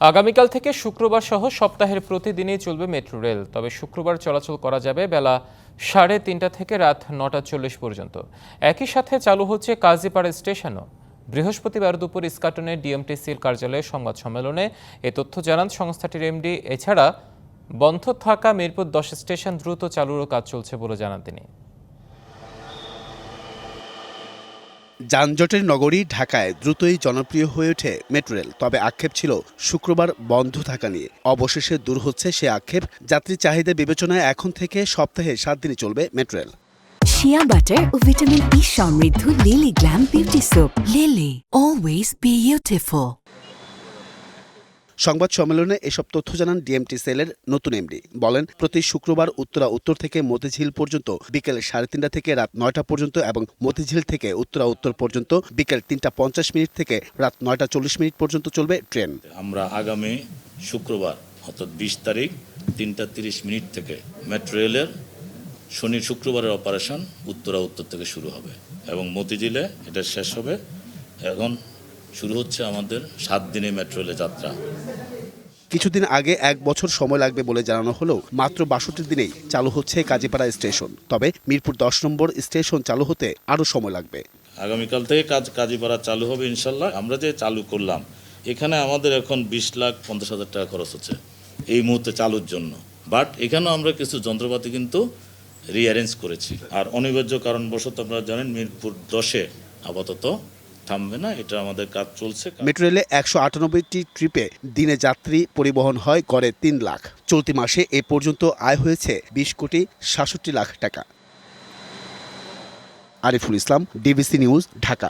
আগামীকাল থেকে শুক্রবার সহ সপ্তাহের প্রতিদিনই চলবে মেট্রো রেল। তবে শুক্রবার চলাচল করা যাবে বেলা 3:30 থেকে রাত 9:40 পর্যন্ত। একই সাথে চালু হচ্ছে কাজীপাড়া স্টেশনও। বৃহস্পতিবার দুপুর ইস্কাটনের ডিএমটিসির কার্যালয়ে সংবাদ সম্মেলনে এ তথ্য জানান সংস্থাটির এমডি। এছাড়া বন্ধ থাকা মিরপুর 10 স্টেশন দ্রুত চালুরও কাজ চলছে বলে জানান তিনি। যানজটের নগরী ঢাকায় দ্রুতই জনপ্রিয় হয়ে ওঠে মেট্রো রেল। তবে আক্ষেপ ছিল শুক্রবার বন্ধ থাকা নিয়ে। অবশেষে দূর হচ্ছে সে আক্ষেপ। যাত্রী চাহিদা বিবেচনায় এখন থেকে সপ্তাহে 7 দিনই চলবে মেট্রো রেল। শিয়া বাটার ও ভিটামিন ই সমৃদ্ধ lily glam beauty soap. Lily, always beautiful. সংবাদ সম্মেলনে এসব তথ্য জানান ডিএমটিসিএল-এর নতুন এমডি। বলেন, প্রতি শুক্রবার উত্তর থেকে মতিঝিল পর্যন্ত বিকেল 3:30 থেকে রাত 9টা পর্যন্ত এবং মতিঝিল থেকে উত্তর পর্যন্ত বিকেল 3:50 থেকে রাত 9:40 পর্যন্ত চলবে ট্রেন। আমরা আগামী শুক্রবার অর্থাৎ 20 তারিখ 3:30 থেকে মেট্রো রেলের শনি শুক্রবারের অপারেশন উত্তর থেকে শুরু হবে এবং মতিঝিলে এটা শেষ হবে। এখন শুরু হচ্ছে আমাদের 7 দিনের মেট্রো রেলের যাত্রা। কিছুদিন আগে 1 বছর সময় লাগবে বলে জানানো হলেও মাত্র 62 দিনেই চালু হচ্ছে কাজীপাড়া স্টেশন। তবে মিরপুর 10 নম্বর স্টেশন চালু হতে আরও সময় লাগবে। আগামীকাল থেকে কাজীপাড়া চালু হবে ইনশাল্লাহ। আমরা যে চালু করলাম এখানে আমাদের এখন 20,50,000 টাকা খরচ হচ্ছে এই মুহূর্তে চালুর জন্য। বাট এখানেও আমরা কিছু যন্ত্রপাতি কিন্তু রিঅ্যারেঞ্জ করেছি। আর অনিবার্য কারণবশত আপনারা জানেন মিরপুর 10-এ আপাতত থামবে না, এটা আমাদের কাজ চলছে। মেট্রো রেলে 198টি ট্রিপে দিনে যাত্রী পরিবহন হয় গড়ে 3 লাখ। চলতি মাসে এ পর্যন্ত আয় হয়েছে 20,67,00,000 টাকা। Ariful Islam, DBC news, Dhaka.